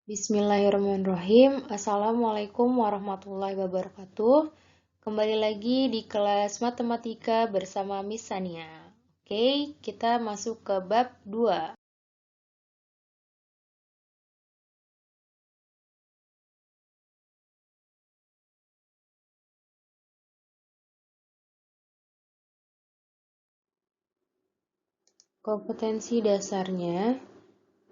Bismillahirrahmanirrahim. Assalamualaikum warahmatullahi wabarakatuh. Kembali lagi di kelas matematika bersama Miss Sania. Oke, kita masuk ke bab 2. Kompetensi dasarnya,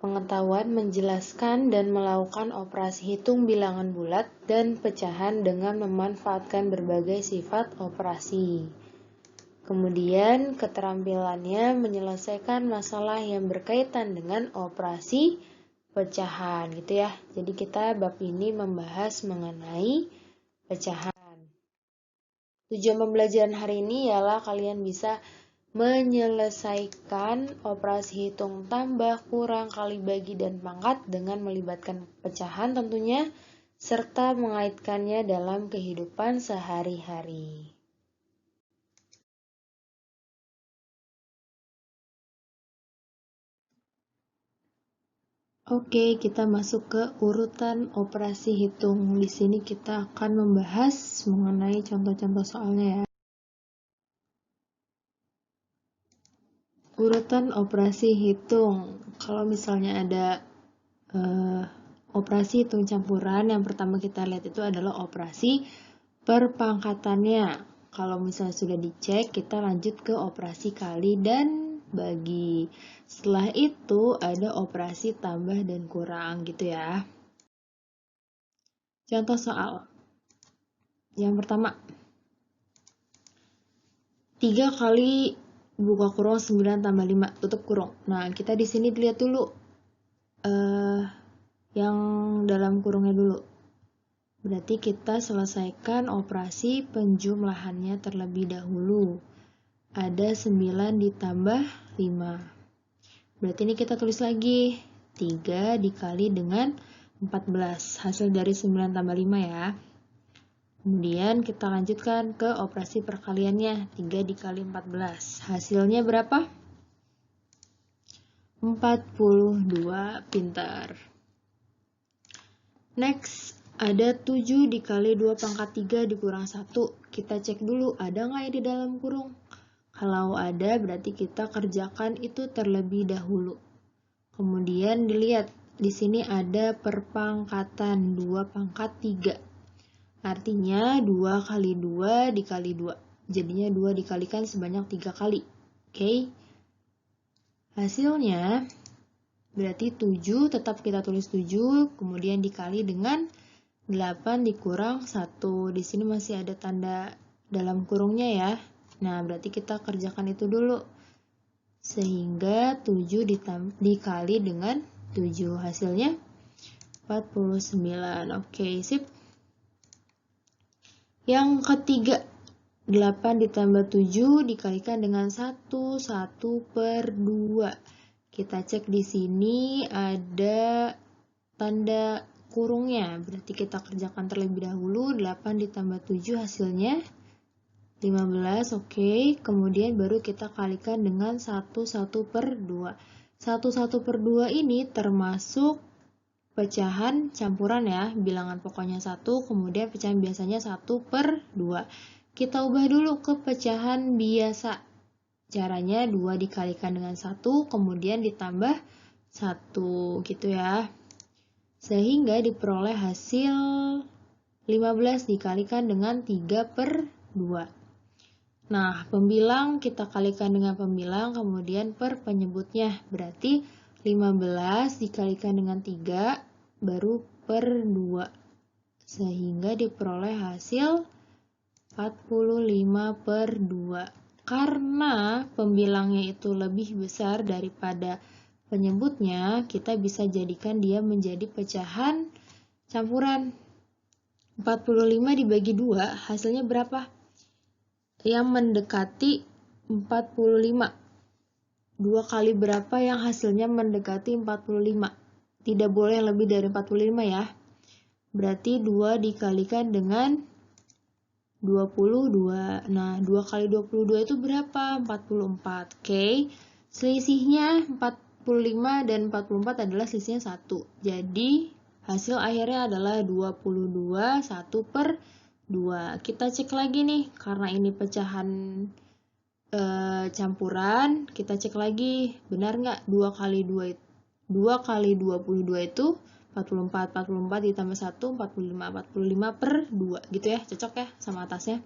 pengetahuan menjelaskan dan melakukan operasi hitung bilangan bulat dan pecahan dengan memanfaatkan berbagai sifat operasi. Kemudian, keterampilannya menyelesaikan masalah yang berkaitan dengan operasi pecahan gitu ya. Jadi kita bab ini membahas mengenai pecahan. Tujuan pembelajaran hari ini ialah kalian bisa menyelesaikan operasi hitung tambah, kurang, kali bagi, dan pangkat dengan melibatkan pecahan tentunya, serta mengaitkannya dalam kehidupan sehari-hari. Oke, kita masuk ke urutan operasi hitung. Di sini kita akan membahas mengenai contoh-contoh soalnya ya. Urutan operasi hitung. Kalau misalnya ada operasi hitung campuran, yang pertama kita lihat itu adalah operasi perpangkatannya. Kalau misalnya sudah dicek, kita lanjut ke operasi kali dan bagi. Setelah itu ada operasi tambah dan kurang gitu ya. Contoh soal. Yang pertama, 3 kali buka kurung 9 tambah 5 tutup kurung. Nah, kita di sini lihat dulu yang dalam kurungnya dulu. Berarti kita selesaikan operasi penjumlahannya terlebih dahulu. Ada 9 ditambah 5. Berarti ini kita tulis lagi. 3 dikali dengan 14. Hasil dari 9 tambah 5 ya. Kemudian kita lanjutkan ke operasi perkaliannya. 3 dikali 14. Hasilnya berapa? 42. Pintar. Next, ada 7 dikali 2 pangkat 3 dikurang 1. Kita cek dulu, ada nggak ya di dalam kurung? Kalau ada, berarti kita kerjakan itu terlebih dahulu. Kemudian dilihat, di sini ada perpangkatan 2 pangkat 3. Artinya 2 kali 2 dikali 2. Jadinya 2 dikalikan sebanyak 3 kali. Oke. Hasilnya berarti 7, tetap kita tulis 7, kemudian dikali dengan 8 dikurang 1. Di sini masih ada tanda dalam kurungnya ya. Nah, berarti kita kerjakan itu dulu. Sehingga 7 dikali dengan 7. Hasilnya 49. Oke, sip. Yang ketiga, 8 ditambah 7 dikalikan dengan 1, 1 per 2. Kita cek di sini ada tanda kurungnya, berarti kita kerjakan terlebih dahulu. 8 ditambah 7 hasilnya 15, oke. Kemudian baru kita kalikan dengan 1, 1 per 2. 1, 1 per 2 ini termasuk pecahan campuran ya, bilangan pokoknya 1, kemudian pecahan biasanya 1 per 2. Kita ubah dulu ke pecahan biasa. Caranya 2 dikalikan dengan 1, kemudian ditambah 1 gitu ya. Sehingga diperoleh hasil 15 dikalikan dengan 3 per 2. Nah, pembilang kita kalikan dengan pembilang, kemudian per penyebutnya. Berarti 15 dikalikan dengan 3, baru per 2. Sehingga diperoleh hasil 45 per 2. Karena pembilangnya itu lebih besar daripada penyebutnya, kita bisa jadikan dia menjadi pecahan campuran. 45 dibagi 2, hasilnya berapa? Yang mendekati 45. 2 kali berapa yang hasilnya mendekati 45? Tidak boleh lebih dari 45 ya. Berarti 2 dikalikan dengan 22. Nah, 2 kali 22 itu berapa? 44. Oke. Selisihnya 45 dan 44 adalah selisihnya 1. Jadi Hasil akhirnya adalah 22, 1 per 2. Kita cek lagi nih, karena ini pecahan campuran, kita cek lagi, benar nggak 2 kali 22 itu 44, 44 ditambah 1, 45, 45 per 2, gitu ya, cocok ya sama atasnya.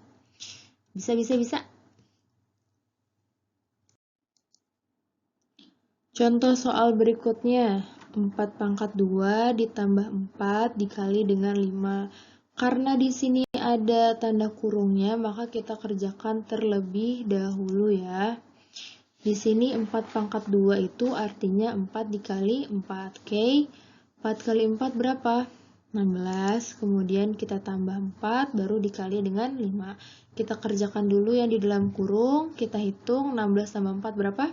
Bisa. Contoh soal berikutnya, 4 pangkat 2 ditambah 4 dikali dengan 5. Karena di sini ada tanda kurungnya, maka kita kerjakan terlebih dahulu ya. Di sini 4 pangkat 2 itu artinya 4 dikali 4. Oke, 4 kali 4 berapa? 16. Kemudian kita tambah 4, baru dikali dengan 5. Kita kerjakan dulu yang di dalam kurung. Kita hitung 16 tambah 4 berapa?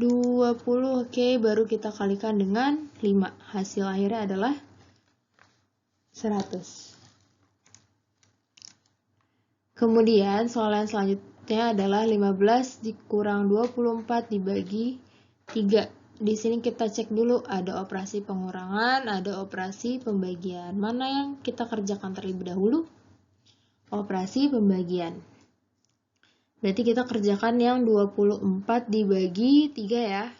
20. Oke, baru kita kalikan dengan 5. Hasil akhirnya adalah 100. Kemudian soal yang selanjutnya adalah 15 dikurang 24 dibagi 3. Di sini kita cek dulu, ada operasi pengurangan, ada operasi pembagian. Mana yang kita kerjakan terlebih dahulu? Operasi pembagian. Berarti kita kerjakan yang 24 dibagi 3 ya.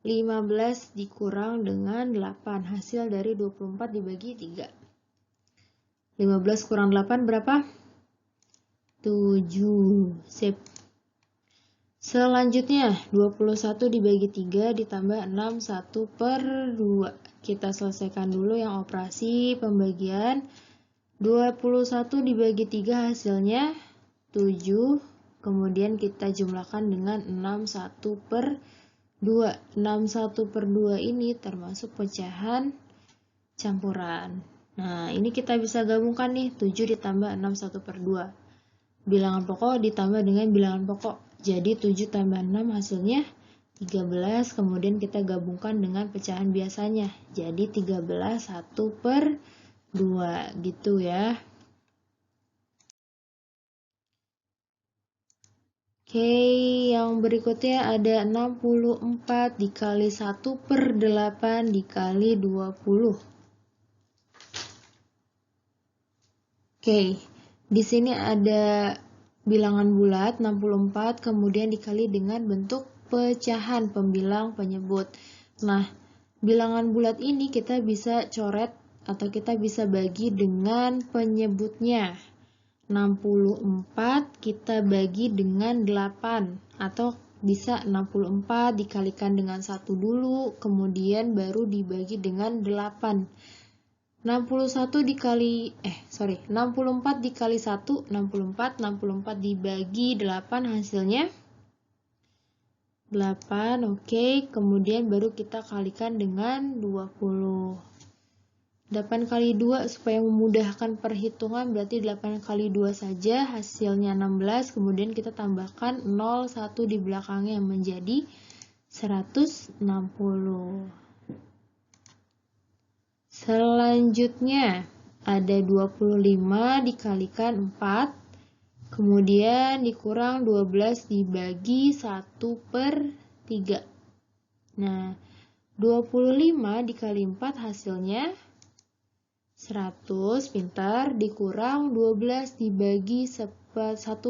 15 dikurang dengan 8. Hasil dari 24 dibagi 3. 15 kurang 8 berapa? 7. Sip. Selanjutnya, 21 dibagi 3 ditambah 6, 1 per 2. Kita selesaikan dulu yang operasi pembagian. 21 dibagi 3 hasilnya 7. Kemudian kita jumlahkan dengan 6, 1 per 2. 6, 1 per 2 ini termasuk pecahan campuran. Nah, ini kita bisa gabungkan nih, 7 ditambah 6, 1 per 2. Bilangan pokok ditambah dengan bilangan pokok. Jadi 7 tambah 6 hasilnya 13. Kemudian kita gabungkan dengan pecahan biasanya. Jadi 13, 1 per 2. Gitu ya. Oke, yang berikutnya ada 64 dikali 1 per 8 dikali 20. Oke, di sini ada bilangan bulat 64, kemudian dikali dengan bentuk pecahan pembilang penyebut. Nah, bilangan bulat ini kita bisa coret atau kita bisa bagi dengan penyebutnya. 64 kita bagi dengan 8, atau bisa 64 dikalikan dengan 1 dulu, kemudian baru dibagi dengan 8. 64 dikali 1, 64 dibagi 8 hasilnya 8. Oke, kemudian baru kita kalikan dengan 20. 8 kali 2 supaya memudahkan perhitungan, berarti 8 kali 2 saja, hasilnya 16, kemudian kita tambahkan 0, 1 di belakangnya menjadi 160. Selanjutnya ada 25 dikalikan 4, kemudian dikurang 12 dibagi 1 per 3. Nah, 25 dikali 4 hasilnya 100, pintar, dikurang 12 dibagi 1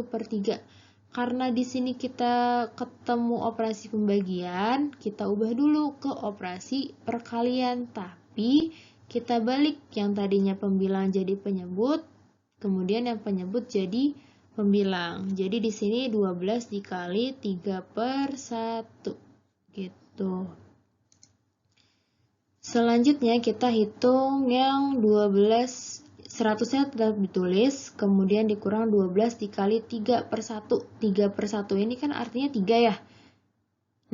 per 3. Karena di sini kita ketemu operasi pembagian, kita ubah dulu ke operasi perkalian, tapi kita balik yang tadinya pembilang jadi penyebut, kemudian yang penyebut jadi pembilang. Jadi di sini 12 dikali 3 per 1. Gitu. Selanjutnya kita hitung yang 12, 100-nya tetap ditulis, kemudian dikurang 12 dikali 3 per 1. 3 per 1 ini kan artinya 3 ya.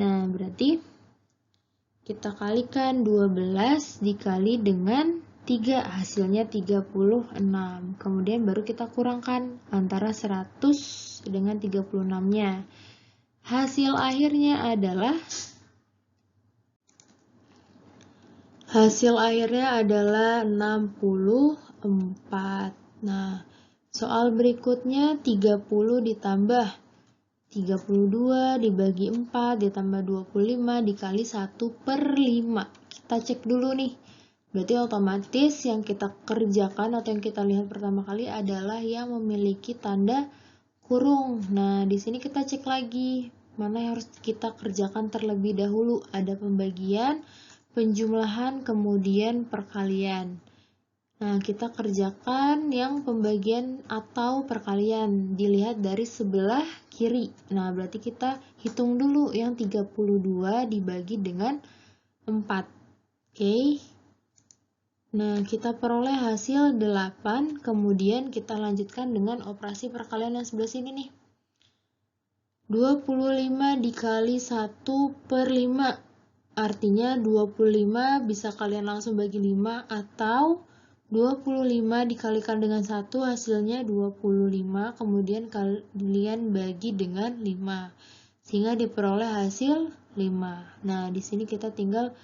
Nah, berarti kita kalikan 12 dikali dengan 3, hasilnya 36. Kemudian baru kita kurangkan antara 100 dengan 36-nya. Hasil akhirnya adalah 64. Nah, soal berikutnya 30 ditambah 32 dibagi 4 ditambah 25 dikali 1 per 5. Kita cek dulu nih. Berarti otomatis yang kita kerjakan atau yang kita lihat pertama kali adalah yang memiliki tanda kurung. Nah, di sini kita cek lagi mana yang harus kita kerjakan terlebih dahulu. Ada pembagian, penjumlahan, kemudian perkalian. Nah, kita kerjakan yang pembagian atau perkalian. Dilihat dari sebelah kiri. Nah, berarti kita hitung dulu yang 32 dibagi dengan 4. Oke. Nah, kita peroleh hasil 8. Kemudian kita lanjutkan dengan operasi perkalian yang sebelah sini nih. 25 dikali 1/5. Artinya 25 bisa kalian langsung bagi 5 atau 25 dikalikan dengan 1 hasilnya 25, kemudian kalian bagi dengan 5. Sehingga diperoleh hasil 5. Nah, di sini kita tinggal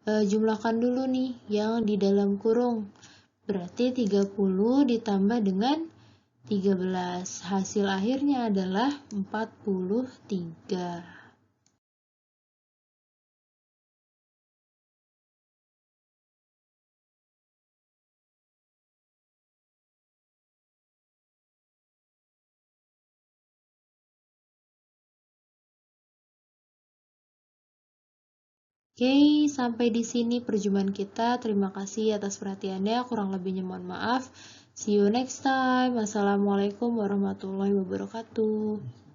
jumlahkan dulu nih yang di dalam kurung. Berarti 30 ditambah dengan 13. Hasil akhirnya adalah 43. Oke, sampai di sini perjumpaan kita. Terima kasih atas perhatiannya. Kurang lebihnya mohon maaf. See you next time. Wassalamualaikum warahmatullahi wabarakatuh.